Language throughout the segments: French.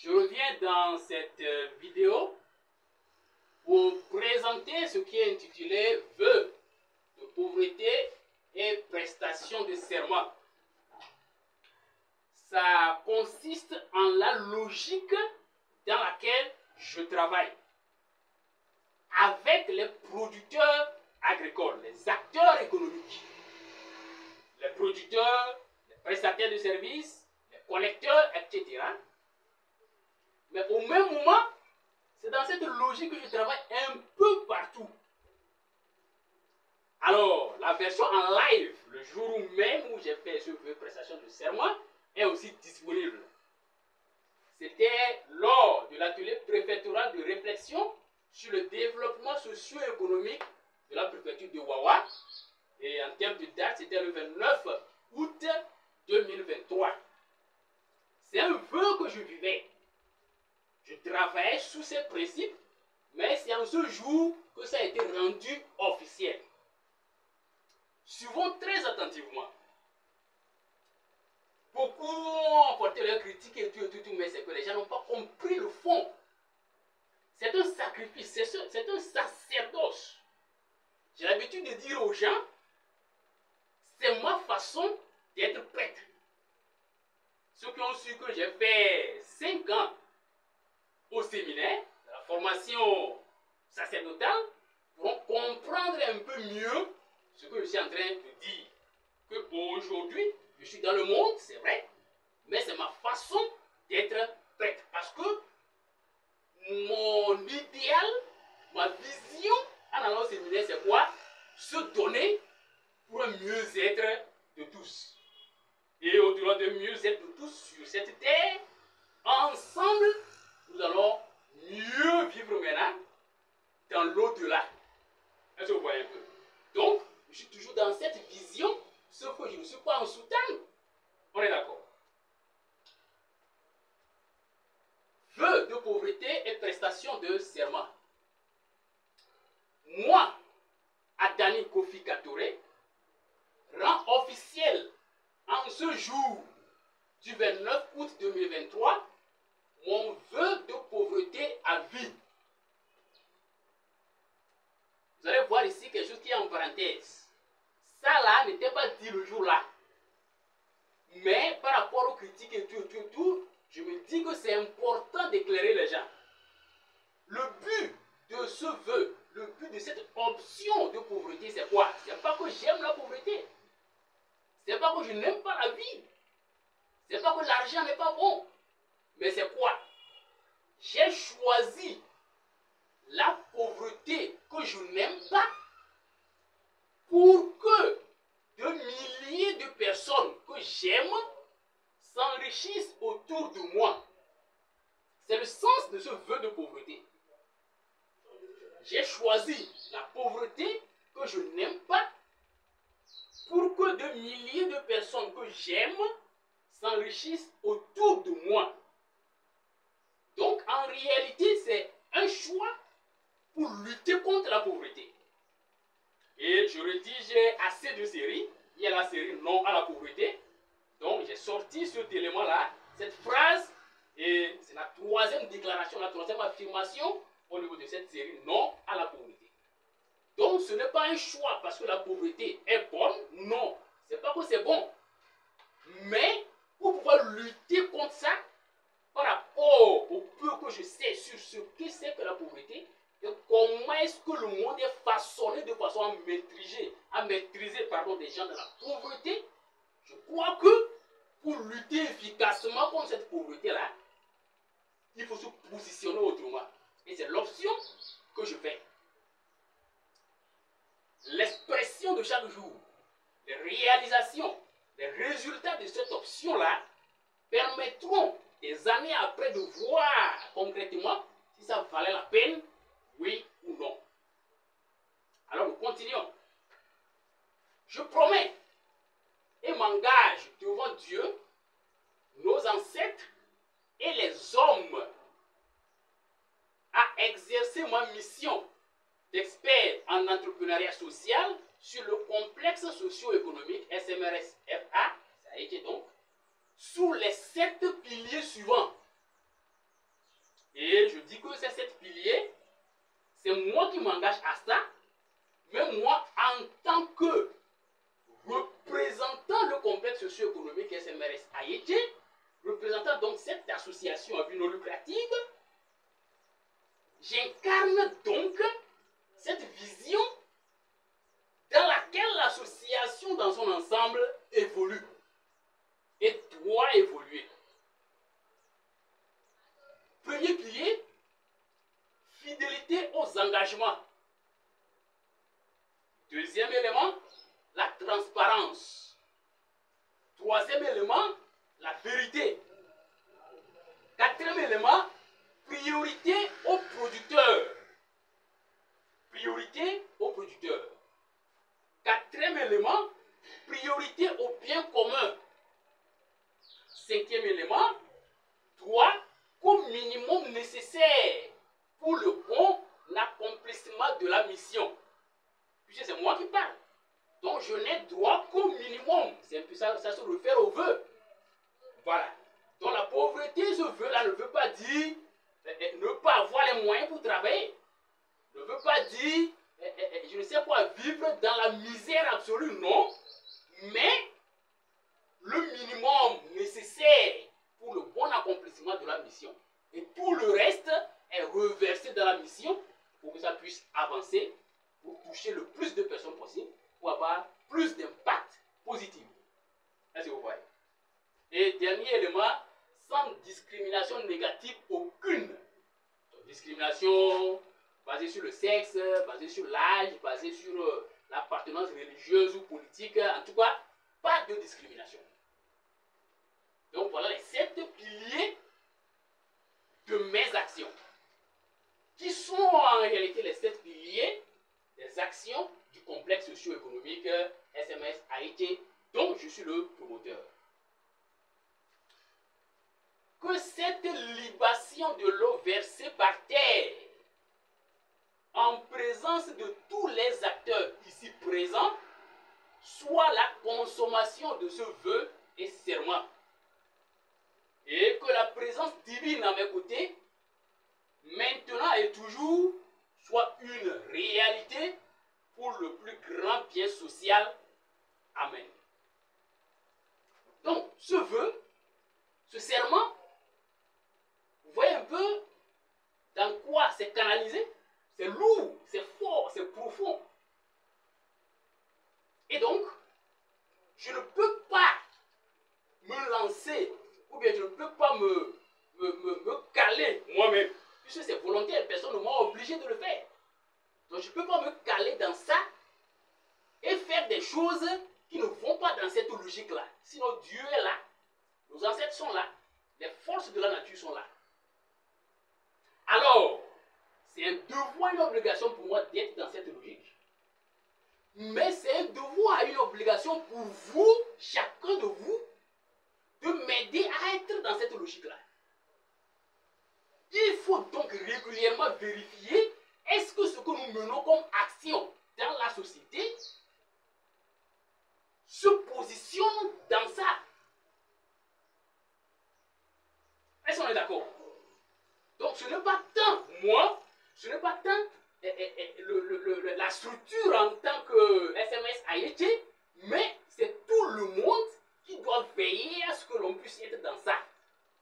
Je reviens dans cette vidéo pour présenter ce qui est intitulé vœux de pauvreté et prestations de serment. Ça consiste en la logique dans laquelle je travaille avec les producteurs agricoles, les acteurs économiques, les producteurs, les prestataires de services, les collecteurs, etc. Mais au même moment, c'est dans cette logique que je travaille un peu partout. Alors, la version en live, le jour même où j'ai fait ce vœu prestation de serment, est aussi disponible. C'était lors de l'atelier préfectoral de réflexion sur le développement socio-économique de la préfecture de Wawa. Et en termes de date, c'était le 29 août 2023. C'est un vœu que je vivais. Je travaillais sous ces principes, mais c'est en ce jour que ça a été rendu officiel. Suivons très attentivement. Beaucoup ont porté leurs critiques et tout, mais c'est que les gens n'ont pas compris le fond. C'est un sacrifice, c'est un sacerdoce. J'ai l'habitude de dire aux gens, c'est ma façon d'être prêtre. Ceux qui ont su que j'ai fait 5 ans au séminaire, de la formation sacerdotale, pourront comprendre un peu mieux ce que je suis en train de dire. Que aujourd'hui, je suis dans le monde, c'est vrai, mais c'est ma façon d'être prêtre. Parce que mon idéal, ma vision en allant au séminaire, c'est quoi? Se donner pour un mieux-être de tous. Et au-delà de mieux-être de tous sur cette terre, ensemble, nous allons mieux vivre maintenant dans l'au-delà. Est-ce que vous voyez un peu? Donc, je suis toujours dans cette vision, sauf que je ne suis pas en soutane. On est d'accord? Vœux de pauvreté et prestations de serment. Moi, Adani Kofi Katore, rend officiel en ce jour du 29 août 2023 mon vœu de pauvreté à vie. Vous allez voir ici quelque chose qui est en parenthèse. Ça là n'était pas dit le jour là. Mais par rapport aux critiques et tout, je me dis que c'est important d'éclairer les gens. Le but de ce vœu, le but de cette option de pauvreté, c'est quoi? C'est pas que j'aime la pauvreté. C'est pas que je n'aime pas la vie. C'est pas que l'argent n'est pas bon. Mais c'est quoi? J'ai choisi la pauvreté que je n'aime pas pour que de milliers de personnes que j'aime s'enrichissent autour de moi. C'est le sens de ce vœu de pauvreté. J'ai choisi la pauvreté que je n'aime pas pour que de milliers de personnes que j'aime s'enrichissent autour de moi. Donc en réalité, c'est un choix pour lutter contre la pauvreté. Et je redis, j'ai assez de séries. Il y a la série Non à la pauvreté. Donc j'ai sorti cet élément-là, cette phrase, et c'est la troisième déclaration, la troisième affirmation au niveau de cette série Non à la pauvreté. Donc ce n'est pas un choix parce que la pauvreté est bonne, non, c'est pas que c'est bon. Mais pour pouvoir lutter contre ça, par rapport au peu que je sais sur ce que c'est que la pauvreté, et comment est-ce que le monde est façonné de façon à maîtriser des gens dans la pauvreté, je crois que pour lutter efficacement contre cette pauvreté-là, il faut se positionner autrement. Et c'est l'option que je fais. L'expression de chaque jour, les réalisations, les résultats de cette option-là permettront des années après de voir concrètement si ça valait la peine, oui ou non. Alors nous continuons. Je promets et m'engage devant Dieu, nos ancêtres et les hommes à exercer ma mission d'expert en entrepreneuriat social sur le complexe socio-économique SMRS-FA, ça a été donc, sous les 7 piliers suivants. dis que ces 7 piliers, c'est moi qui m'engage à ça, mais moi, en tant que représentant le complexe socio-économique SMRS Haïti, représentant donc cette association à but non lucratif, j'incarne donc cette vision dans laquelle l'association dans son ensemble évolue et doit évoluer. Premier pilier, fidélité aux engagements. Deuxième élément, la transparence. Troisième élément, la vérité. Quatrième élément, priorité aux producteurs. Priorité aux producteurs. Quatrième élément, priorité aux biens communs. Cinquième élément, droit au minimum nécessaire pour le bon accomplissement de la mission. Puisque c'est moi qui parle. Donc je n'ai droit qu'au minimum. C'est un peu ça, ça se réfère au vœu. Voilà. Donc la pauvreté, ce vœu-là ne veut pas dire ne pas avoir les moyens pour travailler. Ne veut pas dire je ne sais quoi, vivre dans la misère absolue, non. Mais le minimum nécessaire pour le bon accomplissement de la mission. Et tout le reste est reversé dans la mission pour que ça puisse avancer, pour toucher le plus de personnes possible, pour avoir plus d'impact positif. Est-ce que vous voyez? Et dernier élément, sans discrimination négative aucune. Donc, discrimination basée sur le sexe, basée sur l'âge, basée sur l'appartenance religieuse ou politique, en tout cas, pas de discrimination. Donc voilà les 7 piliers de mes actions, qui sont en réalité les 7 piliers des actions du complexe socio-économique SMS Haïti, dont je suis le promoteur. Que cette libation de l'eau versée par terre, en présence de tous les acteurs ici présents, soit la consommation de ce vœu et serment. Et que la présence divine à mes côtés, maintenant et toujours, soit une réalité pour le plus grand bien social. Amen. Donc, ce vœu, ce serment, vous voyez un peu dans quoi c'est canalisé? C'est lourd, c'est fort, c'est profond. Et donc, je ne peux pas me lancer, ou bien je ne peux pas me caler moi-même, puisque c'est volontaire, personne ne m'a obligé de le faire. Donc je ne peux pas me caler dans ça et faire des choses qui ne vont pas dans cette logique-là. Sinon Dieu est là, nos ancêtres sont là, les forces de la nature sont là. Alors, c'est un devoir et une obligation pour moi d'être dans cette logique. Mais c'est un devoir et une obligation pour vous, chacun de vous, de m'aider à être dans cette logique-là. Il faut donc régulièrement vérifier est-ce que ce que nous menons comme action dans la société se positionne dans ça. Est-ce qu'on est d'accord? Donc ce n'est pas tant moi, ce n'est pas tant la structure en tant que SMS Haïti, mais c'est tout le monde qui doit veiller à ce que l'on puisse être dans ça.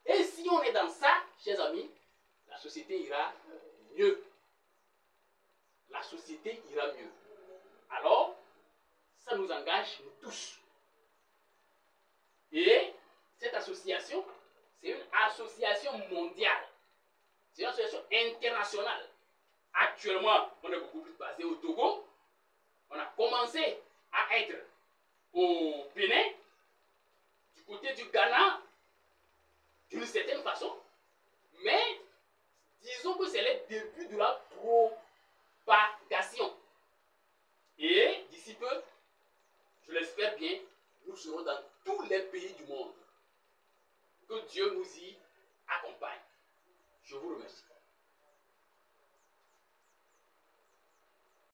Et si on est dans ça, chers amis, la société ira mieux. La société ira mieux. Alors, ça nous engage nous tous. Et cette association, c'est une association mondiale. C'est une association internationale. Actuellement, on est beaucoup plus basé au Togo. On a commencé à être au Bénin, du côté du Ghana, d'une certaine façon. Mais, disons que c'est le début de la propagation. Et d'ici peu, je l'espère bien, nous serons dans tous les pays du monde. Que Dieu nous y accompagne. Je vous remercie.